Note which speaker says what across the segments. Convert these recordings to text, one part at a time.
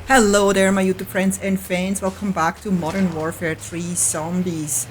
Speaker 1: Hello there my YouTube friends and fans, welcome back to Modern Warfare 3 Zombies.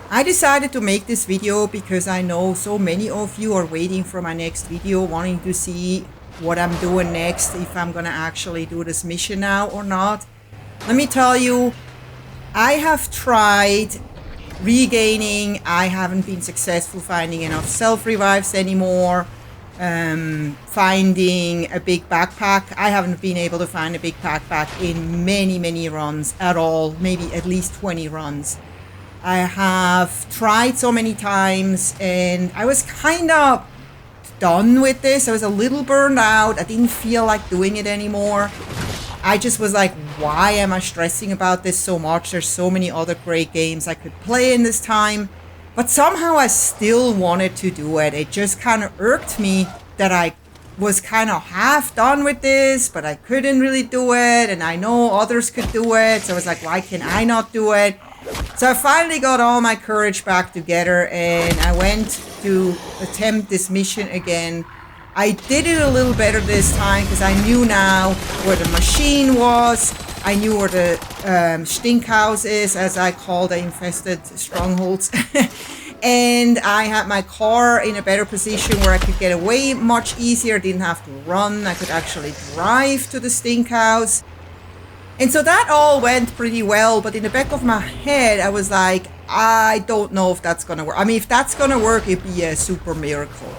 Speaker 1: I decided to make this video because I know so many of you are waiting for my next video, wanting to see what I'm doing next, if I'm gonna actually do this mission now or not. Let me tell you, I have tried regaining, I haven't been successful finding enough self-revives anymore. Finding a big backpack. I haven't been able to find a big backpack in many runs at all, maybe at least 20 runs. I have tried so many times and I was kind of done with this. I was a little burned out. I didn't feel like doing it anymore. I just was like, why am I stressing about this so much? There's so many other great games I could play in this time. But somehow I still wanted to do it. It just kind of irked me that I was kind of half done with this, but I couldn't really do it. And I know others could do it. So I was like, why can I not do it? So I finally got all my courage back together and I went to attempt this mission again. I did it a little better this time because I knew now where the machine was. I knew where the stink house is, as I call the infested strongholds. And I had my car in a better position where I could get away much easier. Didn't have to run. I could actually drive to the stink house. And so that all went pretty well. But in the back of my head, I was like, I don't know if that's going to work. I mean, if that's going to work, it'd be a super miracle.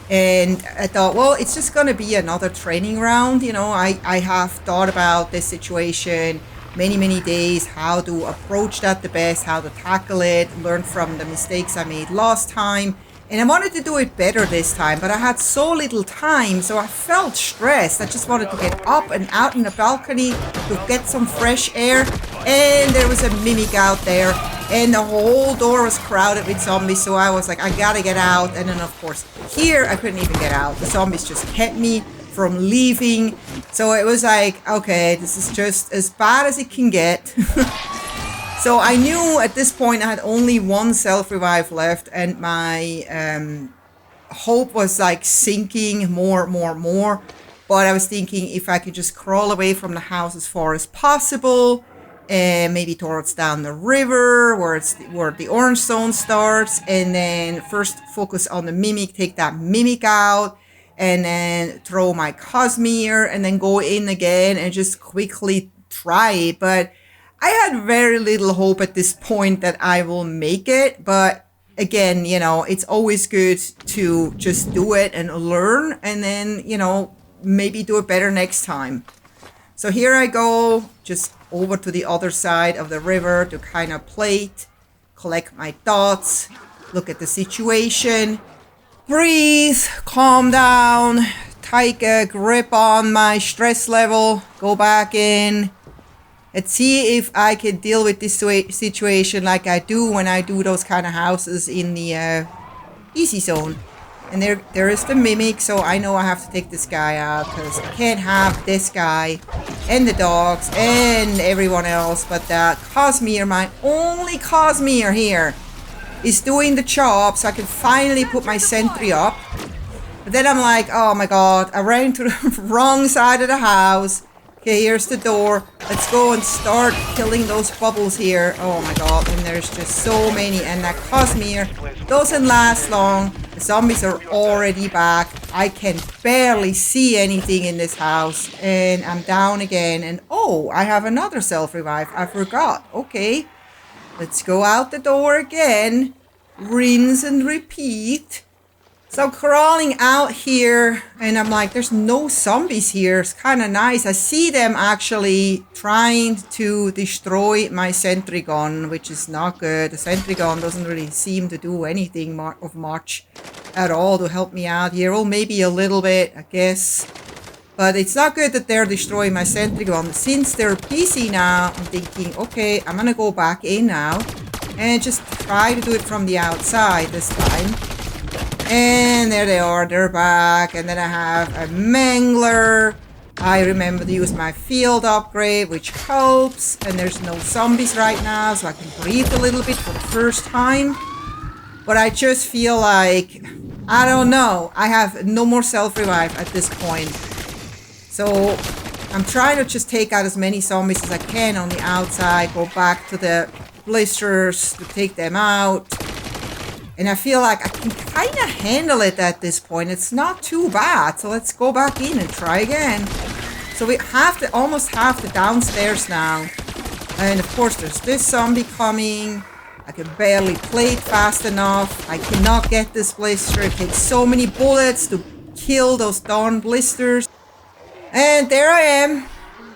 Speaker 1: And I thought, well, it's just going to be another training round. You know, I have thought about this situation many days, how to approach that the best, how to tackle it, learn from the mistakes I made last time. And I wanted to do it better this time, but I had so little time, so I felt stressed. I just wanted to get up and out in the balcony to get some fresh air. And there was a mimic out there. And the whole door was crowded with zombies, so I was like, I gotta get out. And then, of course, here I couldn't even get out. The zombies just kept me from leaving. So it was like, okay, this is just as bad as it can get. So I knew at this point I had only one self-revive left, and my hope was like sinking more. But I was thinking if I could just crawl away from the house as far as possible, and maybe towards down the river where the orange zone starts, and then first focus on the mimic, take that mimic out, and then throw my Cosmere, and then go in again and just quickly try it. But I had very little hope at this point that I will make it. But again, you know, it's always good to just do it and learn, and then, you know, maybe do it better next time. So here I go, just over to the other side of the river to kind of plate, collect my thoughts, look at the situation, breathe, calm down, take a grip on my stress level, go back in. Let's see if I can deal with this situation like I do when I do those kind of houses in the easy zone. And there is the mimic, so I know I have to take this guy out because I can't have this guy and the dogs and everyone else. But that Cosmere, my only Cosmere here, is doing the job, so I can finally put my sentry up. But then I'm like, oh my god, I ran to the wrong side of the house. Okay, here's the door. Let's go and start killing those bubbles here. Oh my god, and there's just so many. And that Cosmere doesn't last long. The zombies are already back. I can barely see anything in this house. And I'm down again. And oh, I have another self-revive. I forgot. Okay, let's go out the door again. Rinse and repeat. So crawling out here, and I'm like, there's no zombies here. It's kind of nice. I see them actually trying to destroy my sentry gun, which is not good. The sentry gun doesn't really seem to do anything of much at all to help me out here. Well, maybe a little bit, I guess. But it's not good that they're destroying my sentry gun. Since they're busy now, I'm thinking, okay, I'm going to go back in now and just try to do it from the outside this time. And there they are, they're back. And then I have a Mangler. I remember to use my field upgrade, which helps. And there's no zombies right now, so I can breathe a little bit for the first time. But I just feel like, I don't know, I have no more self-revive at this point. So I'm trying to just take out as many zombies as I can on the outside, go back to the blisters to take them out. And I feel like I can kind of handle it at this point. It's not too bad. So let's go back in and try again. So we have to almost have the downstairs now. And of course there's this zombie coming. I can barely plate fast enough. I cannot get this blister. It takes so many bullets to kill those darn blisters. And there I am,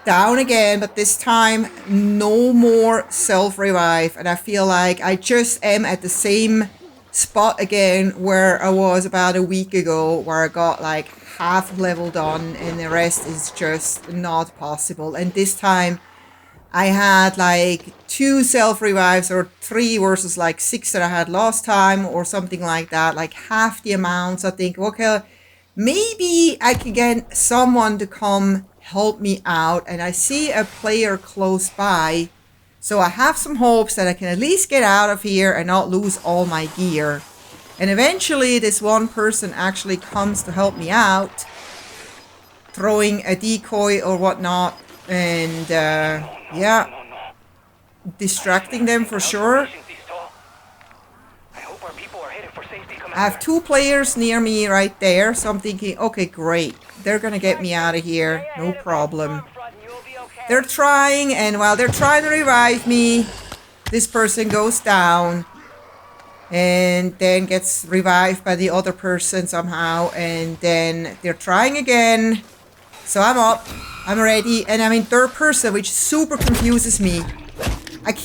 Speaker 1: down again, but this time no more self-revive. And I feel like I just am at the same spot again where I was about a week ago, where I got like half level done and the rest is just not possible. And this time I had like 2 self-revives or 3 versus like 6 that I had last time or something like that, like half the amounts. I think, okay, maybe I can get someone to come help me out. And I see a player close by. So I have some hopes that I can at least get out of here and not lose all my gear. And eventually this one person actually comes to help me out, throwing a decoy or whatnot. And yeah, distracting them for sure. I have 2 players near me right there, so I'm thinking, okay, great. They're gonna get me out of here, no problem. They're trying, and while they're trying to revive me, this person goes down and then gets revived by the other person somehow, and then they're trying again. So I'm up, I'm ready, and I'm in third person, which super confuses me.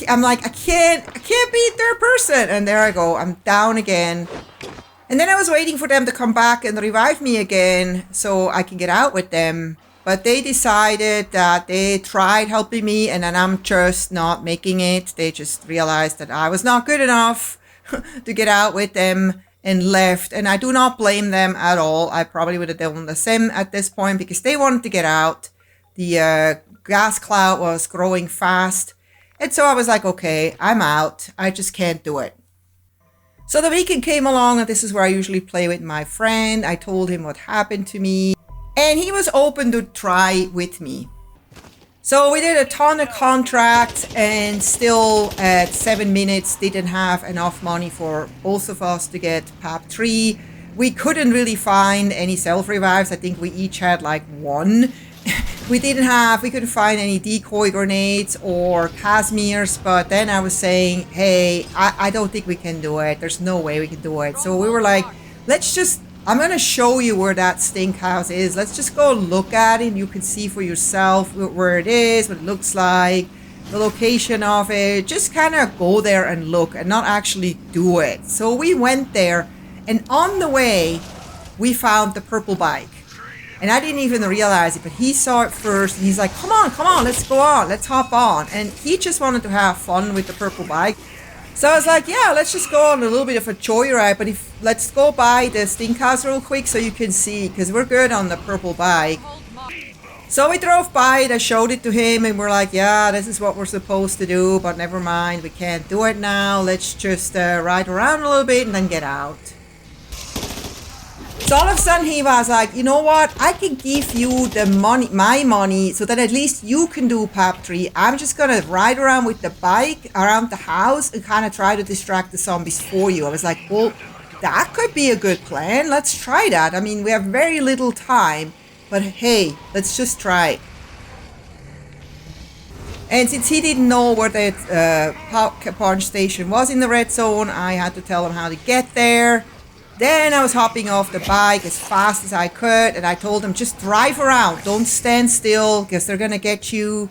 Speaker 1: I'm like, I can't be third person, and there I go, I'm down again. And then I was waiting for them to come back and revive me again so I can get out with them. But they decided that they tried helping me and then I'm just not making it. They just realized that I was not good enough to get out with them and left. And I do not blame them at all. I probably would have done the same at this point because they wanted to get out. The gas cloud was growing fast. And so I was like, okay, I'm out. I just can't do it. So the weekend came along and this is where I usually play with my friend. I told him what happened to me and he was open to try with me. So we did a ton of contracts and still at 7 minutes didn't have enough money for both of us to get PAP3. We couldn't really find any self-revives. I think we each had like 1. We couldn't find any decoy grenades or Casimirs, but then I was saying, hey, I don't think we can do it. There's no way we can do it. So we were like, I'm going to show you where that stink house is. Let's just go look at it. You can see for yourself where it is, what it looks like, the location of it. Just kind of go there and look and not actually do it. So we went there and on the way, we found the purple bike. And I didn't even realize it, but he saw it first. And he's like, come on, let's go on. Let's hop on. And he just wanted to have fun with the purple bike. So I was like, yeah, let's just go on a little bit of a joyride. But let's go by the stink house real quick so you can see. Because we're good on the purple bike. So we drove by it. I showed it to him. And we're like, yeah, this is what we're supposed to do. But never mind. We can't do it now. Let's just ride around a little bit and then get out. So all of a sudden he was like, you know what, I can give you the money, my money, so that at least you can do PAP3. I'm just going to ride around with the bike around the house and kind of try to distract the zombies for you. I was like, well, that could be a good plan. Let's try that. I mean, we have very little time, but hey, let's just try it. And since he didn't know where the punch station was in the red zone, I had to tell him how to get there. Then I was hopping off the bike as fast as I could, and I told him, just drive around, don't stand still, because they're gonna get you.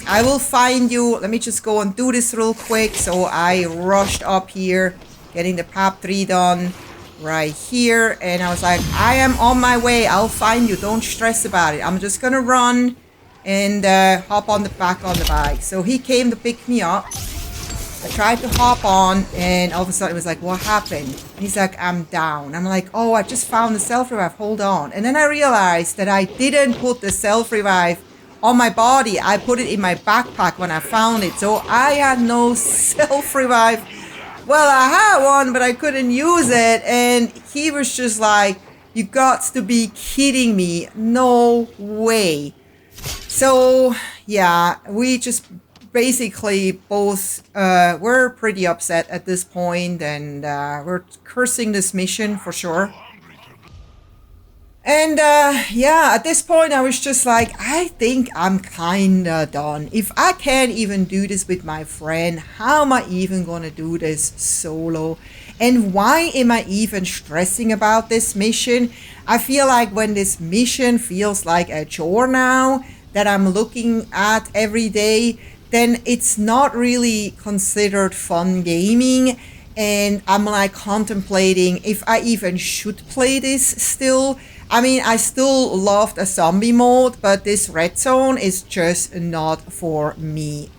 Speaker 1: I will find you. Let me just go and do this real quick. So I rushed up here, getting the PAP3 done right here, and I was like, I am on my way, I'll find you, don't stress about it. I'm just gonna run and hop on the back on the bike. So he came to pick me up. I tried to hop on and all of a sudden it was like, what happened? And he's like, I'm down. I'm like, oh, I just found the self-revive, hold on. And then I realized that I didn't put the self-revive on my body. I put it in my backpack when I found it. So I had no self-revive. Well, I had one, but I couldn't use it. And he was just like, you got to be kidding me. No way. So yeah, we just basically both we're pretty upset at this point, and we're cursing this mission for sure. And yeah, at this point, I was just like, I think I'm kinda done. If I can't even do this with my friend, how am I even gonna do this solo? And why am I even stressing about this mission? I feel like when this mission feels like a chore now that I'm looking at every day, then it's not really considered fun gaming. And I'm like contemplating if I even should play this still. I mean, I still loved a zombie mode, but this red zone is just not for me.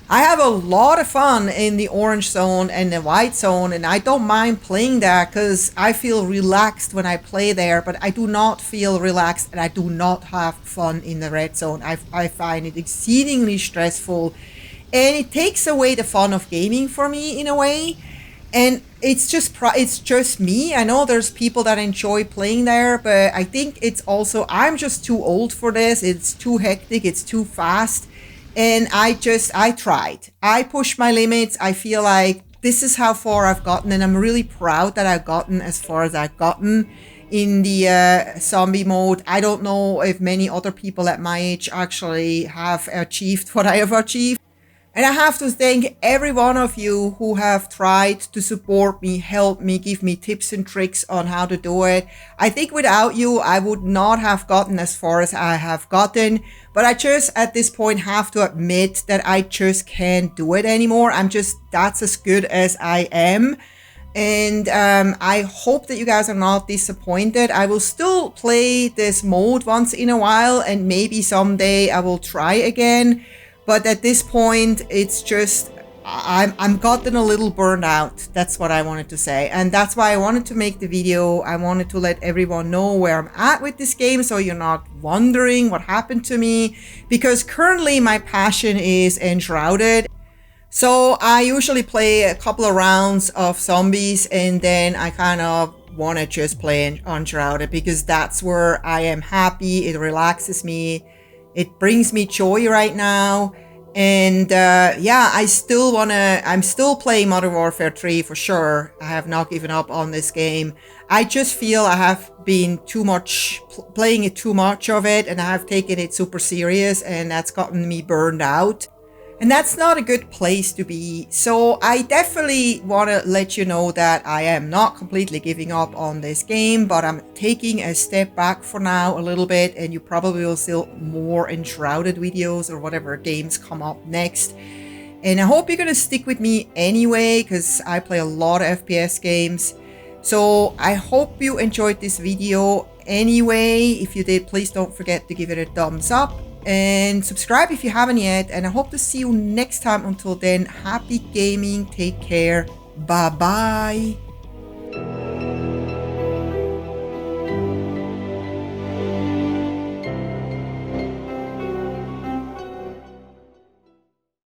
Speaker 1: I have a lot of fun in the orange zone and the white zone, and I don't mind playing that because I feel relaxed when I play there, but I do not feel relaxed and I do not have fun in the red zone. I find it exceedingly stressful, and it takes away the fun of gaming for me in a way. And it's just me. I know there's people that enjoy playing there, but I think it's also I'm just too old for this. It's too hectic, it's too fast. And I tried. I pushed my limits. I feel like this is how far I've gotten, and I'm really proud that I've gotten as far as I've gotten in the zombie mode. I don't know if many other people at my age actually have achieved what I have achieved. And I have to thank every one of you who have tried to support me, help me, give me tips and tricks on how to do it. I think without you, I would not have gotten as far as I have gotten. But I just at this point have to admit that I just can't do it anymore. That's as good as I am. And I hope that you guys are not disappointed. I will still play this mode once in a while, and maybe someday I will try again. But at this point, it's just, I'm gotten a little burned out. That's what I wanted to say. And that's why I wanted to make the video. I wanted to let everyone know where I'm at with this game, so you're not wondering what happened to me. Because currently my passion is Enshrouded. So I usually play a couple of rounds of zombies, and then I kind of want to just play Enshrouded because that's where I am happy. It relaxes me. It brings me joy right now. And yeah, I'm still playing Modern Warfare 3 for sure. I have not given up on this game. I just feel I have been playing it too much of it, and I have taken it super serious, and that's gotten me burned out. And that's not a good place to be. So I definitely want to let you know that I am not completely giving up on this game, but I'm taking a step back for now a little bit, and you probably will see more Enshrouded videos or whatever games come up next. And I hope you're going to stick with me anyway, because I play a lot of FPS games. So I hope you enjoyed this video anyway. If you did, please don't forget to give it a thumbs up. And subscribe if you haven't yet. And I hope to see you next time. Until then, happy gaming. Take care. Bye bye.